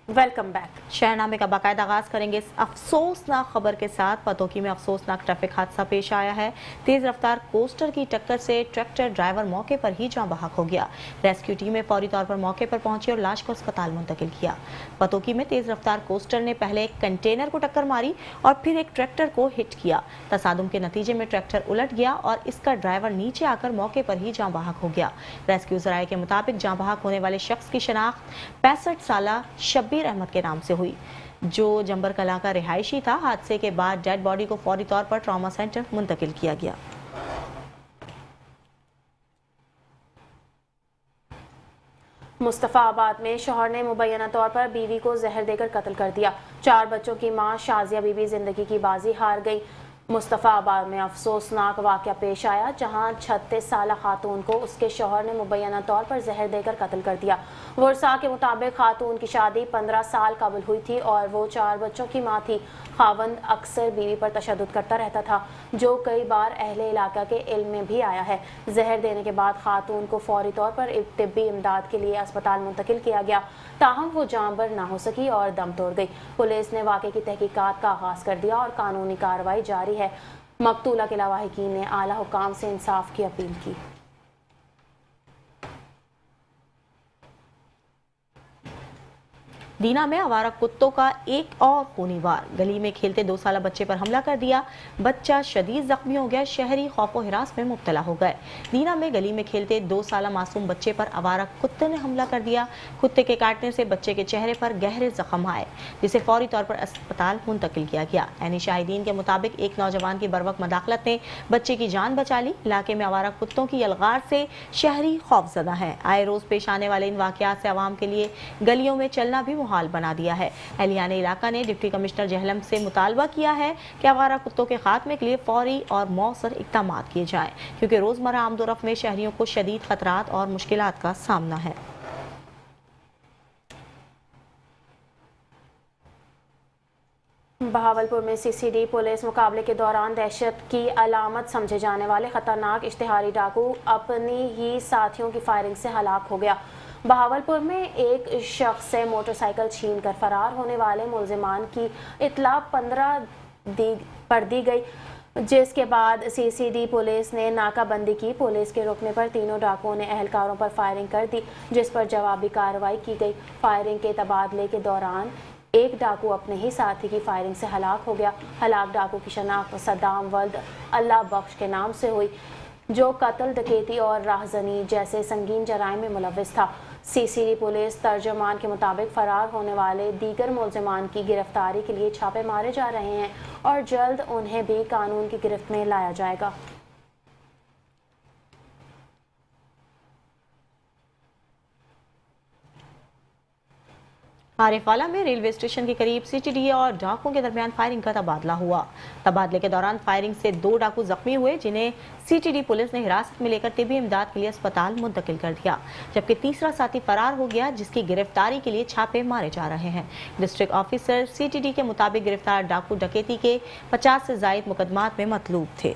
Welcome back. शहरनामे का बाकायदा आगाज करेंगे इस अफसोसनाक खबर के साथ। पतोकी में अफसोसनाक ट्रैफिक हादसा पेश आया है। तेज रफ्तार कोस्टर की टक्कर से ट्रैक्टर ड्राइवर मौके पर ही जान बहक हो गया। रेस्क्यू टीमें फौरी तौर पर मौके पर पहुंची और लाश को अस्पताल मुंतकिल किया। पतोकी में तेज रफ्तार कोस्टर ने पहले एक कंटेनर को टक्कर मारी और फिर एक ट्रैक्टर को हिट किया। तसादुम के नतीजे में ट्रैक्टर उलट गया और इसका ड्राइवर नीचे आकर मौके पर ही जान बहक हो गया। रेस्क्यू जराये के मुताबिक जान बहक होने वाले शख्स की शनाख्त 65 साला शब्बीर अहमद के नाम से हुई, जो जंबर कलां का रिहायशी था। हादसे के बाद डेड बॉडी को फौरी तौर पर ट्रॉमा सेंटर मुंतकिल किया गया। मुस्तफाबाद में शौहर ने मुबैना तौर पर बीवी को जहर देकर कत्ल कर दिया। 4 बच्चों की मां शाजिया बीबी जिंदगी की बाजी हार गई। मुस्तफाबाद में अफसोसनाक वाक़या पेश आया, जहां 36 साला खातून को उसके शौहर ने मुबैना तौर पर जहर देकर कत्ल कर दिया। वर्सा के मुताबिक खातून की शादी 15 साल कबल हुई थी और वो 4 बच्चों की मां थी। खावंद अक्सर बीवी पर तशद्दुद करता रहता था, जो कई बार अहले इलाका के इल्म में भी आया है। जहर देने के बाद खातून को फौरी तौर पर तिब्बी इमदाद के लिए अस्पताल मुंतकिल किया गया, ताहम वो जानबर ना हो सकी और दम तोड़ गई। पुलिस ने वाक़े की तहकीकात का आगाज कर दिया और कानूनी कार्रवाई जारी है। मकतूला के लवाहिकीन ने आला हुकाम से इंसाफ की अपील की। दीना में आवारा कुत्तों का एक और खूनी वार। गली में खेलते 2 साला बच्चे पर हमला कर दिया। बच्चा शदीद जख्मी हो गया। शहरी खौफो हिरास में मुब्तला हो गए। दीना में गली में खेलते 2 साला मासूम बच्चे पर आवारा कुत्ते ने हमला कर दिया। कुत्ते के काटने से बच्चे के चेहरे पर गहरे जख्म आए, जिसे फौरी तौर पर अस्पताल मुंतकिल किया गया। ऐनी शाहिदीन के मुताबिक एक नौजवान की बरवक्त मदाखलत ने बच्चे की जान बचा ली। इलाके में आवारा कुत्तों की यलगार से शहरी खौफजदा है। आए रोज पेश आने वाले इन वाकयात से आवाम के लिए गलियों में चलना भी हाल बना दिया है। एहलियाने इलाका ने डिप्टी कमिश्नर जहलम से मुतालबा किया है कि आवारा कुत्तों के खात्मे के लिए फौरी और मौसर इक़दाम किए जाएं, क्योंकि रोजमर्रा आमदोरफ्त में शहरियों को शदीद खतरात और मुश्किलात का सामना है। बहावलपुर में सीसीडी पुलिस मुकाबले के दौरान दहशत की अलामत समझे जाने वाले खतरनाक इश्तिहारी डाकू अपनी ही साथियों की फायरिंग से हलाक हो गया। बहावलपुर में एक शख्स से मोटरसाइकिल छीन कर फरार होने वाले मुलजिमान की इत्तला 15 पर दी गई, जिसके बाद सीसीडी पुलिस ने नाकाबंदी की। पुलिस के रुकने पर तीनों डाकुओं ने अहलकारों पर फायरिंग कर दी, जिस पर जवाबी कार्रवाई की गई। फायरिंग के तबादले के दौरान एक डाकू अपने ही साथी की फायरिंग से हलाक हो गया। हलाक डाकू की शनाख्त सद्दाम वल्द अल्लाह बख्श के नाम से हुई, जो कत्ल, डकैती और राहजनी जैसे संगीन जराइम में मुलव्विस था। सीसीडी पुलिस तर्जुमान के मुताबिक फरार होने वाले दीगर मुलजिमान की गिरफ्तारी के लिए छापे मारे जा रहे हैं और जल्द उन्हें भी कानून की गिरफ्त में लाया जाएगा। आरिफवाला में रेलवे स्टेशन के करीब सीटीडी और डाकुओं के दरमियान फायरिंग का तबादला हुआ। तबादले के दौरान फायरिंग से 2 डाकू जख्मी हुए, जिन्हें सीटीडी पुलिस ने हिरासत में लेकर तिब्बी इमदाद के लिए अस्पताल मुंतकिल कर दिया, जबकि तीसरा साथी फरार हो गया, जिसकी गिरफ्तारी के लिए छापे मारे जा रहे हैं। डिस्ट्रिक्ट ऑफिसर सीटीडी के मुताबिक गिरफ्तार डाकू डकैती के 50 से जायद मुकदमात में मतलूब थे।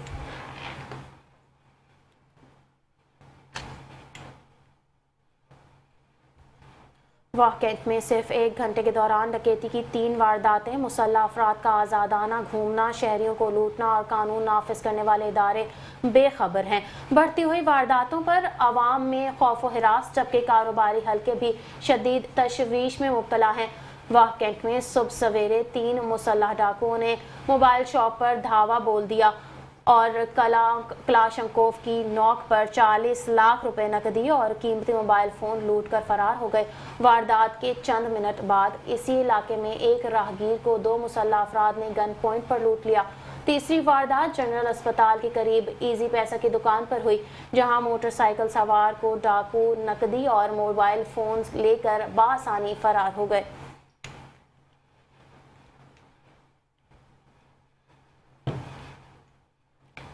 वाक़ेत में सिर्फ 1 घंटे के दौरान डकैती की 3 वारदातें। मुसल्लह अफराद का आज़ादाना घूमना, शहरियों को लूटना और कानून नाफिज करने वाले इदारे बेखबर हैं। बढ़ती हुई वारदातों पर आवाम में खौफ व हिरास, जबकि कारोबारी हल्के भी शदीद तशवीश में मुब्तला हैं। वाक़ेत में सुबह सवेरे 3 मुसल्लह डाकुओं ने मोबाइल शॉप पर धावा बोल दिया और क्लाशंकोव की नौक पर 40 लाख रुपए नकदी और कीमती मोबाइल फ़ोन लूट कर फरार हो गए। वारदात के चंद मिनट बाद इसी इलाके में एक राहगीर को 2 मुसल्लह अफराद ने गन पॉइंट पर लूट लिया। तीसरी वारदात जनरल अस्पताल के करीब इजी पैसा की दुकान पर हुई, जहां मोटरसाइकिल सवार को डाकू नकदी और मोबाइल फ़ोन लेकर बासानी फरार हो गए।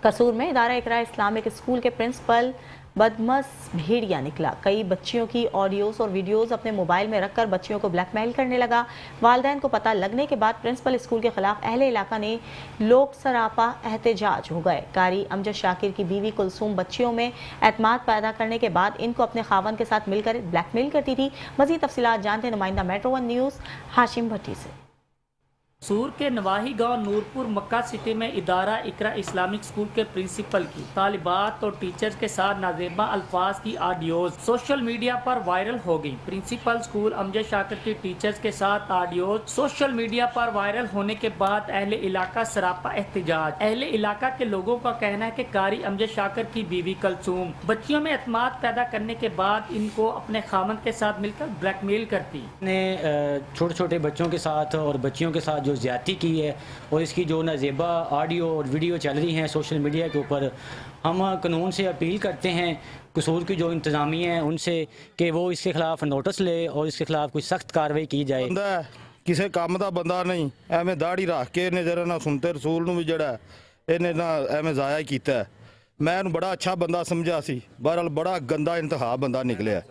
कसूर में इदारा इकरा इस्लामिक स्कूल के प्रिंसिपल बदमस भेड़िया निकला। कई बच्चियों की ऑडियोज और वीडियोस अपने मोबाइल में रखकर बच्चियों को ब्लैकमेल करने लगा। वालिदैन को पता लगने के बाद प्रिंसिपल स्कूल के खिलाफ अहले इलाका ने लोक सरापा एहतजाज हो गए। कारी अमजद शाकिर की बीवी कुलसूम बच्चियों में एतमाद पैदा करने के बाद इनको अपने खावन के साथ मिलकर ब्लैकमेल करती थी। मजीद तफसीलात जानते हैं नुमाइंदा मेट्रो 1 न्यूज़ हाशिम भट्टी से। सूर के नवाही गांव नूरपुर मक्का सिटी में इदारा इकरा इस्लामिक स्कूल के प्रिंसिपल की तालिबात और टीचर्स के साथ नाजेबा अल्फाज की ऑडियोज सोशल मीडिया पर वायरल हो गई। प्रिंसिपल स्कूल अमजद शाकिर की टीचर्स के साथ ऑडियोज सोशल मीडिया पर वायरल होने के बाद अहले इलाका सरापा एहतजाज। अहले इलाका के लोगों का कहना है कि कारी अमजद शाकिर की बीवी कुलसूम बच्चियों में एतमाद पैदा करने के बाद इनको अपने खामन के साथ मिलकर ब्लैकमेल करती। छोटे छोटे बच्चों के साथ और बच्चियों के साथ जो ज़्यादती की है और इसकी जो नाजेबा ऑडियो और वीडियो चल रही हैं सोशल मीडिया के ऊपर, हम कानून से अपील करते हैं कसूर की जो इंतज़ामिया है उनसे कि वो इसके खिलाफ नोटिस ले और इसके खिलाफ कोई सख्त कार्रवाई की जाए। ਕਿਸੇ ਕੰਮ ਦਾ ਬੰਦਾ ਨਹੀਂ, ਐਵੇਂ ਦਾੜੀ ਰੱਖ ਕੇ ਇਹਨੇ ਜਰਾ ਨਾ ਸੁਣਤੇ ਰਸੂਲ ਨੂੰ ਵੀ ਜਿਹੜਾ ਇਹਨੇ ਨਾ ਐਵੇਂ ਜ਼ਾਇਆ ਹੀ ਕੀਤਾ। ਮੈਂ ਇਹਨੂੰ ਬੜਾ ਅੱਛਾ ਬੰਦਾ ਸਮਝਿਆ ਸੀ, ਬਹਰਹਾਲ ਬੜਾ ਗੰਦਾ ਇੰਤਖਾਬ ਬੰਦਾ ਨਿਕਲਿਆ।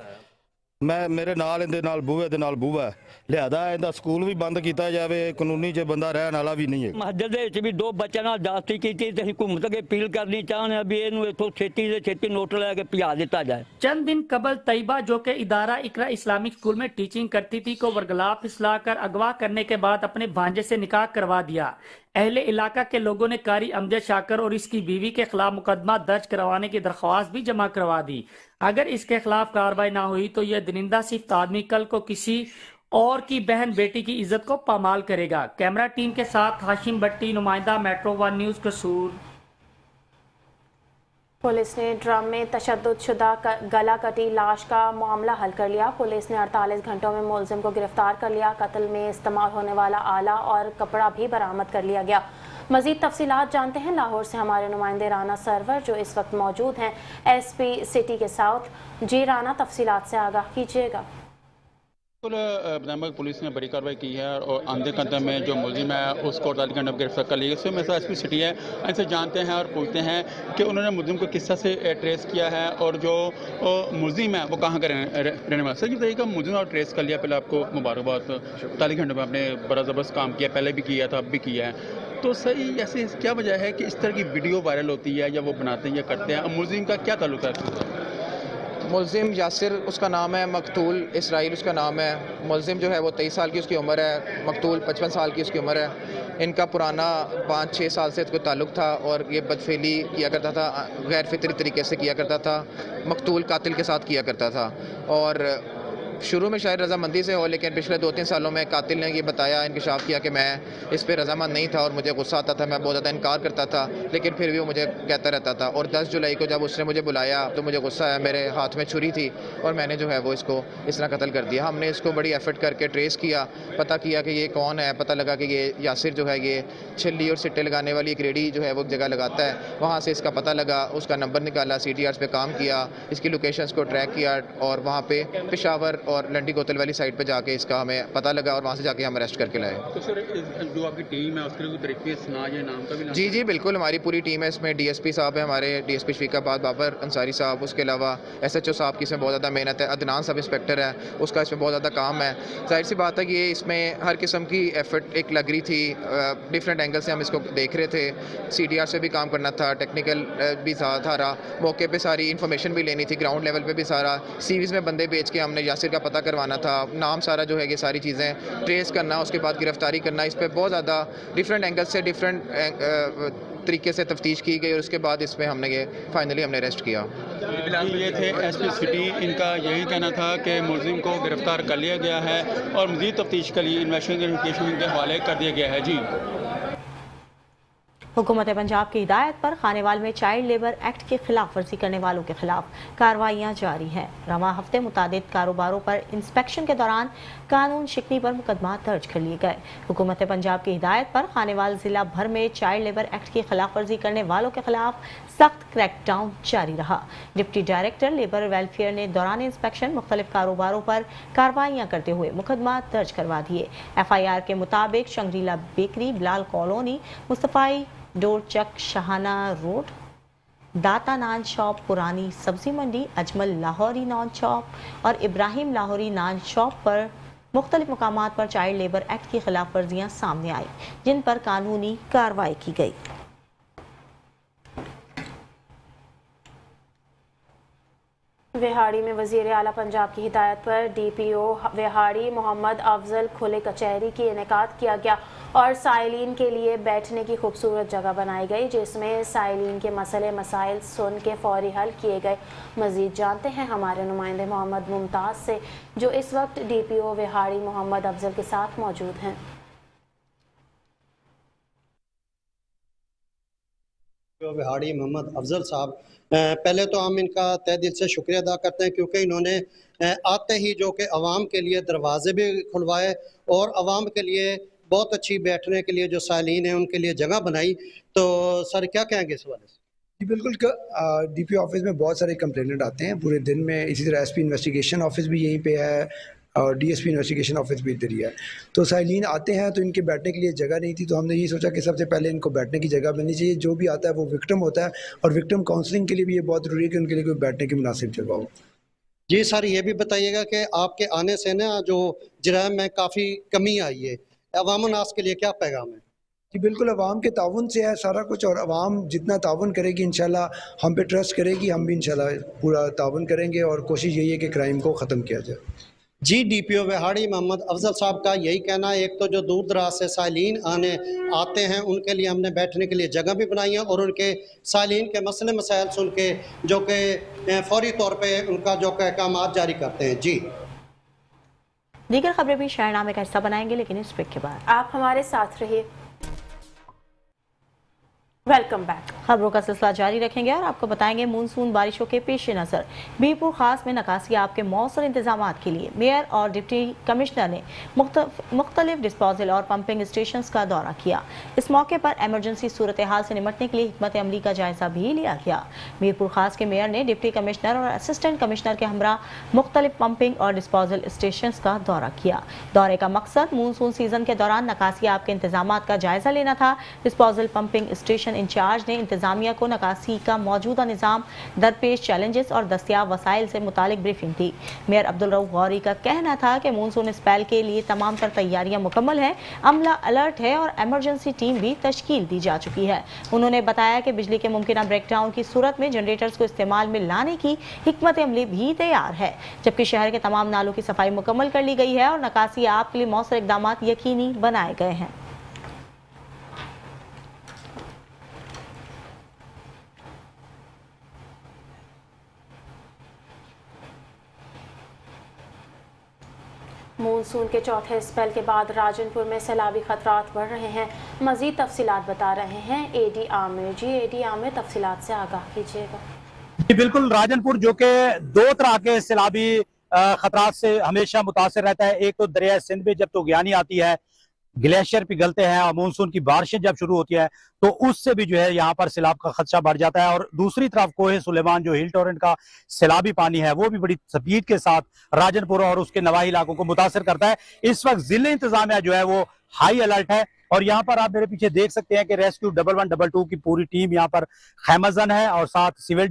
ਮੈਂ ਮੇਰੇ ਨਾਲ ਇਹਦੇ ਨਾਲ ਬੂਹੇ ਦੇ ਨਾਲ ਬੂਹਾ ਲਿਆਦਾ ਇਹਦਾ ਸਕੂਲ ਵੀ ਬੰਦ ਕੀਤਾ ਜਾਵੇ, ਕਾਨੂੰਨੀ ਜੇ ਬੰਦਾ ਰਹਿਣ ਵਾਲਾ ਵੀ ਨਹੀਂ ਹੈ। ਮਸਜਿਦ ਦੇ ਵਿੱਚ ਵੀ ਦੋ ਬੱਚਿਆਂ ਨਾਲ ਦਾਸਤੀ ਕੀਤੀ ਤੇ ਅਸੀਂ ਘੁੰਮਤ ਕੇ ਅਪੀਲ ਕਰਨੀ ਚਾਹੁੰਦੇ ਹਾਂ ਵੀ ਇਹਨੂੰ ਇੱਥੋਂ ਛੇਤੀ ਦੇ ਛੇਤੀ ਨੋਟ ਲੈ ਕੇ ਭਜਾ ਦਿੱਤਾ ਜਾਏ। चंद दिन कबल तैयबा जो कि इदारा इकरा इस्लामिक स्कूल में टीचिंग करती थी को वर्गला फिसलाकर अगवा करने के बाद अपने भांजे से निकाह करवा दिया। अहले इलाका के लोगों ने कारी अमजद शाकिर और इसकी बीवी के खिलाफ मुकदमा दर्ज करवाने की दरख्वास्त भी जमा करवा दी। अगर इसके खिलाफ कार्रवाई ना हुई तो यह दरिंदा सिफ्त आदमी कल को किसी और की बहन बेटी की इज्जत को पामाल करेगा। कैमरा टीम के साथ हाशिम भट्टी, नुमाइंदा मेट्रो 1 न्यूज़ कसूर। पुलिस ने ड्रम में तशद्दुदशुदा गला कटी लाश का मामला हल कर लिया। पुलिस ने 48 घंटों में मुलजिम को गिरफ्तार कर लिया। कत्ल में इस्तेमाल होने वाला आला और कपड़ा भी बरामद कर लिया गया। मजीद तफसीलात जानते हैं लाहौर से हमारे नुमाइंदे राना सरवर जो इस वक्त मौजूद हैं SP सिटी के साउथ। जी राना, तफसीलात से आगाह कीजिएगा। बिल्कुल, पुलिस ने बड़ी कार्रवाई की है और आंधे कंधे में जो मुलजिम है उसको 48 घंटे में गिरफ्तार कर लिया। इसमें मेरे SP सिटी है, इनसे जानते हैं और पूछते हैं कि उन्होंने मुलजिम को किस तरह से ट्रेस किया है और जो मुलजिम है वो कहाँ का रहने वाला। सर ये बताइएगा, मुलजिम और ट्रेस कर लिया, पहले आपको मुबारकबाद। 48 घंटे में आपने बड़ा ज़बरदस्त काम किया, पहले भी किया था, अब भी किया है। तो सही ऐसे क्या वजह है कि इस तरह की वीडियो वायरल होती है या वो बनाते हैं या करते हैं? मुलजिम का क्या ताल्लुक है? मुलजिम यासिर उसका नाम है, मकतूल इसराइल उसका नाम है। मुलजिम जो है वो 23 साल की उसकी उम्र है, मकतूल 55 साल की उसकी उम्र है। इनका पुराना 5-6 साल से कोई ताल्लुक़ था और ये बदफेली किया करता था, गैर फितरी तरीके से किया करता था, मकतूल कातिल के साथ किया करता था। और शुरू में शायद रजामंदी से हो, लेकिन पिछले 2-3 सालों में कातिल ने ये बताया, इंकशाफ किया कि मैं इस पर रजामंद नहीं था और मुझे गुस्सा आता था, मैं बहुत ज़्यादा इनकार करता था, लेकिन फिर भी वो मुझे कहता रहता था। और 10 जुलाई को जब उसने मुझे बुलाया तो मुझे गुस्सा आया, मेरे हाथ में छुरी थी और मैंने जो है वो इसको इस तरह कत्ल कर दिया। हमने इसको बड़ी एफर्ट करके ट्रेस किया, पता किया कि ये कौन है। पता लगा कि ये यासिर जो है ये छिल्ली और सिट्टे लगाने वाली एक रेडी जो है वो जगह लगाता है, वहाँ से इसका पता लगा, उसका नंबर निकाला, CTRs पे काम किया, इसकी लोकेशंस को ट्रैक किया और वहाँ पे पेशावर और लंडी कोतल वाली साइड पे जाके इसका हमें पता लगा और वहाँ से जाके हम अरेस्ट करके लाए। तो सर जो आपकी टीम है उसके लिए तरीके सुना, ये नाम का भी? जी बिल्कुल, हमारी पूरी टीम है। इसमें DSP साहब है हमारे, DSP शफीकाबाद बाबर अंसारी साहब, उसके अलावा SHO साहब की इसमें बहुत ज़्यादा मेहनत है, अदनान सब इंस्पेक्टर है उसका इसमें बहुत ज़्यादा काम है। जाहिर सी बात है कि ये इसमें हर किस्म की एफर्ट एक लग रही थी, डिफरेंट एंगल से हम इसको देख रहे थे। CTR से भी काम करना था, टेक्निकल भी था मौके पे सारी इन्फॉर्मेशन भी लेनी थी, ग्राउंड लेवल पे भी सारा सीरीज़ में बंदे भेज के हमने यासिर का पता करवाना था, नाम सारा जो है ये सारी चीज़ें ट्रेस करना, उसके बाद गिरफ्तारी करना। इस पर बहुत ज़्यादा डिफरेंट एंगल से डिफरेंट तरीके से तफ्तीश की गई और उसके बाद इसमें हमने ये फाइनली हमने अरेस्ट किया। ये थे SP सिटी, इनका यही कहना था कि मुलजिम को गिरफ्तार कर लिया गया है और मज़ीद तफ्तीश के लिए इन्वेस्टिगेशन के हवाले कर दिया गया है। जी, हुकूमत पंजाब की हिदायत पर खानेवाल में चाइल्ड लेबर एक्ट की खिलाफ वर्जी करने वालों के खिलाफ कार्रवाइयाँ जारी हैं। रवां हफ्ते मुतादिद कारोबारों पर इंस्पेक्शन के दौरान कानून शिकनी पर मुकदमा दर्ज कर लिए गए। हुकूमत पंजाब की हिदायत पर खानेवाल जिला भर में चाइल्ड लेबर एक्ट की खिलाफ वर्जी करने वालों के खिलाफ सख्त क्रैकडाउन जारी रहा। डिप्टी डायरेक्टर लेबर वेलफेयर ने दौरान इंस्पेक्शन मुख्तलिफ कारोबारों पर कार्रवाइयाँ करते हुए मुकदमा दर्ज करवा दिए। FIR के मुताबिक Shangrila bakery, Bilal colony, Mustafai Dorchak, Shahana road, Data naan shop, पुरानी सब्जी मंडी, अजमल लाहौरी नान शॉप और इब्राहिम लाहौरी नान शॉप पर मुख्तलिफ मकामात पर चाइल्ड लेबर एक्ट की खिलाफ वर्जियाँ सामने आई, जिन पर कानूनी कार्रवाई की गई। विहाड़ी में वज़ीर आला पंजाब की हिदायत पर DPO विहाड़ी मोहम्मद अफजल खुले कचहरी की इनेकाद किया गया और साइलिन के लिए बैठने की खूबसूरत जगह बनाई गई, जिसमें साइलिन के मसले मसाइल सुन के फौरी हल किए गए। मज़ीद जानते हैं हमारे नुमाइंदे मोहम्मद मुमताज़ से, जो इस वक्त DPO विहाड़ी मोहम्मद अफजल के साथ मौजूद हैं। विहाड़ी मोहम्मद अफजल साहब, पहले तो हम इनका तहे दिल से शुक्रिया अदा करते हैं, क्योंकि इन्होंने आते ही जो कि आवाम के लिए दरवाजे भी खुलवाए और आवाम के लिए बहुत अच्छी बैठने के लिए जो सालीन है उनके लिए जगह बनाई। तो सर क्या कहेंगे इस वाले से? जी बिल्कुल, DPO ऑफिस में बहुत सारे कंप्लेनेंट आते हैं पूरे दिन में। इसी तरह SP इन्वेस्टिगेशन ऑफिस भी यहीं पे है और DSP इन्वेस्टिगेशन ऑफिस भी इधर ही है। तो साइलिन आते हैं तो इनके बैठने के लिए जगह नहीं थी, तो हमने ये सोचा कि सबसे पहले इनको बैठने की जगह मिलनी चाहिए। जो भी आता है वो विक्टिम होता है और विक्टिम काउंसलिंग के लिए भी ये बहुत ज़रूरी है कि उनके लिए कोई बैठने की मुनासिब जगह हो। जी सर, ये भी बताइएगा कि आपके आने से ना जो जराइम में काफ़ी कमी आई है, अवाम नास के लिए क्या पैगाम है? जी बिल्कुल, अवाम के ताउन से है सारा कुछ, और अवाम जितना ताउन करेगी इंशाल्लाह हम पे ट्रस्ट करेगी, हम भी इंशाल्लाह पूरा ताउन करेंगे और कोशिश यही है कि क्राइम को ख़त्म किया जाए। जी DPO विहाड़ी मोहम्मद अफजल साहब का यही कहना है, एक तो जो दूर दराज से साइलिन आते हैं उनके लिए हमने बैठने के लिए जगह भी बनाई है और उनके साइलिन के मसले मसाइल सुन के जो कि फौरी तौर पे उनका जो कि काम जारी करते हैं। जी दीगर खबरें भी शायरनामे का हिस्सा बनाएंगे, लेकिन इस ब्रेक के बाद आप हमारे साथ रहिए। Welcome back. खबरों का सिलसिला जारी रखेंगे और आपको बताएंगे मानसून बारिशों के पेश नज़र बीरपुर खास में नकासियाब के मौसर इंतजाम के लिए मेयर और डिप्टी कमिश्नर ने मुख्तलिफ डिस्पोजल और पंपिंग स्टेशन का दौरा किया। इस मौके पर एमरजेंसी सूरत हाल से निपटने के लिए हिकमत अमली का जायजा भी लिया गया। बीरपुर खास के मेयर ने डिप्टी कमिश्नर और असिस्टेंट कमिश्नर के हमरा मुख्तलिफ पंपिंग और डिस्पोजल स्टेशन का दौरा किया। दौरे का मकसद मानसून सीजन के दौरान नकासियाब के इंतजाम का जायजा लेना था। डिस्पोजल पंपिंग स्टेशन इंचार्ज ने इंतजामिया को नकासी का मौजूदा निज़ाम, दरपेश चैलेंजेस और दस्तियाब वसाइल से मुतालिक ब्रीफिंग दी। मेयर अब्दुल रऊफ गौरी का कहना था कि मानसून स्पेल के लिए तमाम तर तैयारियां मुकम्मल हैं, अमला अलर्ट है और एमरजेंसी टीम भी तश्कील दी जा चुकी है। उन्होंने बताया कि बिजली के मुमकिन ब्रेकडाउन की सूरत में जनरेटर्स को इस्तेमाल में लाने की हिकमत अमली भी तैयार है, जबकि शहर के तमाम नालों की सफाई मुकम्मल कर ली गई है और नकासी आप के लिए मौसर इकदाम यकीनी बनाए गए हैं। मानसून के चौथे स्पेल के बाद राजनपुर में सैलाबी खतरात बढ़ रहे हैं। मजीद तफसीलात बता रहे हैं AD आमिर। जी AD आमिर, तफसीलात से आगाह कीजिएगा। जी बिल्कुल, राजनपुर जो कि दो तरह के सैलाबी खतरात से हमेशा मुतासर रहता है। एक तो दरिया सिंध में जब तूफ़ान आती है, ग्लेशियर पिघलते हैं और मानसून की बारिशें जब शुरू होती है तो उससे भी जो है यहाँ पर सैलाब का खदशा बढ़ जाता है। और दूसरी तरफ कोहे सुलेमान जो हिल टोरेंट का सैलाबी पानी है वो भी बड़ी स्पीड के साथ राजनपुर और उसके नवाही इलाकों को मुतासर करता है। इस वक्त जिले इंतजामिया जो है वो हाई अलर्ट है और यहाँ पर आप मेरे पीछे देख सकते हैं कि रेस्क्यू 1122 की पूरी टीम यहाँ पर खैमजन है और साथ सिविल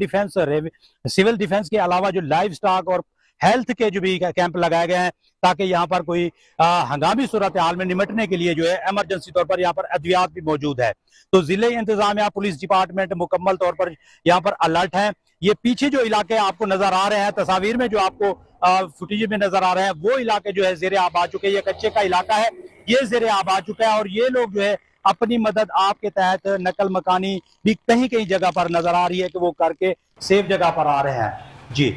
डिफेंस के अलावा जो लाइव स्टॉक और हेल्थ के जो भी कैंप लगाए गए हैं ताकि यहाँ पर कोई हंगामी सूरत हाल में निपटने के लिए जो है एमरजेंसी तौर पर यहाँ पर अद्वियात भी मौजूद है। तो जिले इंतजामिया पुलिस डिपार्टमेंट मुकम्मल तौर पर यहाँ पर अलर्ट है। ये पीछे जो इलाके आपको नजर आ रहे हैं, तस्वीर में जो आपको फुटेज में नजर आ रहे हैं, वो इलाके जो है ज़ेरे आब आ चुके हैं। ये कच्चे का इलाका है, ये ज़ेरे आब आ चुका है और ये लोग जो है अपनी मदद आपके तहत नकल मकानी भी कहीं कहीं जगह पर नजर आ रही है कि वो करके सेफ जगह पर आ रहे हैं। जी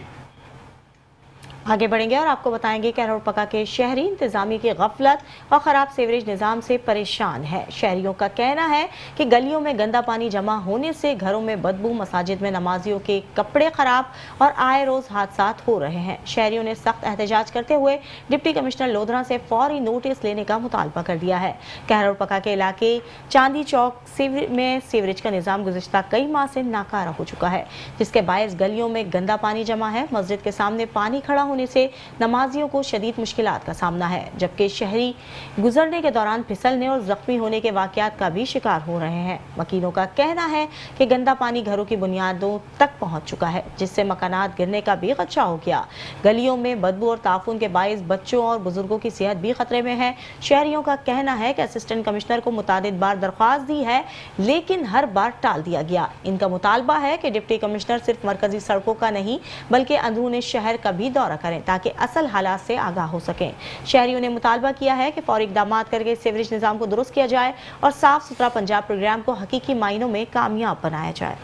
आगे बढ़ेंगे और आपको बताएंगे कि रोहड़पका के शहरी इंतजामी की गफलत और ख़राब सीवरेज निज़ाम से परेशान है। शहरियों का कहना है कि गलियों में गंदा पानी जमा होने से घरों में बदबू, मसाजिद में नमाजियों के कपड़े ख़राब और आए रोज़ हादसात हो रहे हैं। शहरियों ने सख्त एहतजाज करते हुए डिप्टी कमिश्नर लोधरा से फौरी नोटिस लेने का मुतालबा कर दिया है। रोहड़पका के इलाके चांदी चौक में सीवरेज का निज़ाम गुज़िश्ता कई माह से नाकारा हो चुका है, जिसके बायस गलियों में गंदा पानी जमा है। मस्जिद के सामने पानी खड़ा होने से नमाजियों को शदीद मुश्किलात का सामना है, जबकि शहरी गुजरने के दौरान फिसलने और जख्मी होने के वाकयात का भी शिकार हो रहे हैं। वकीलों का कहना है कि गंदा पानी घरों की बुनियादों तक पहुंच चुका है, जिससे मकानात गिरने का भी खदशा हो गया। गलियों में बदबू और ताफून के बाइस बच्चों और बुजुर्गों की सेहत भी खतरे में है। शहरियों का कहना है कि असिस्टेंट कमिश्नर को मुतादिद बार दरख्वास्त दी है, लेकिन हर बार टाल दिया गया। इनका मुतालबा है कि डिप्टी कमिश्नर सिर्फ मरकजी सड़कों का नहीं बल्कि अंदरूनी शहर का भी दौरा करें ताकि असल हालात से आगाह हो सकें। शहरियों ने मुतालबा किया है कि फौरी इक़दामात करके सीवरेज निज़ाम को दुरुस्त किया जाए और साफ सुथरा पंजाब प्रोग्राम को हकीकी मायनों में कामयाब बनाया जाए।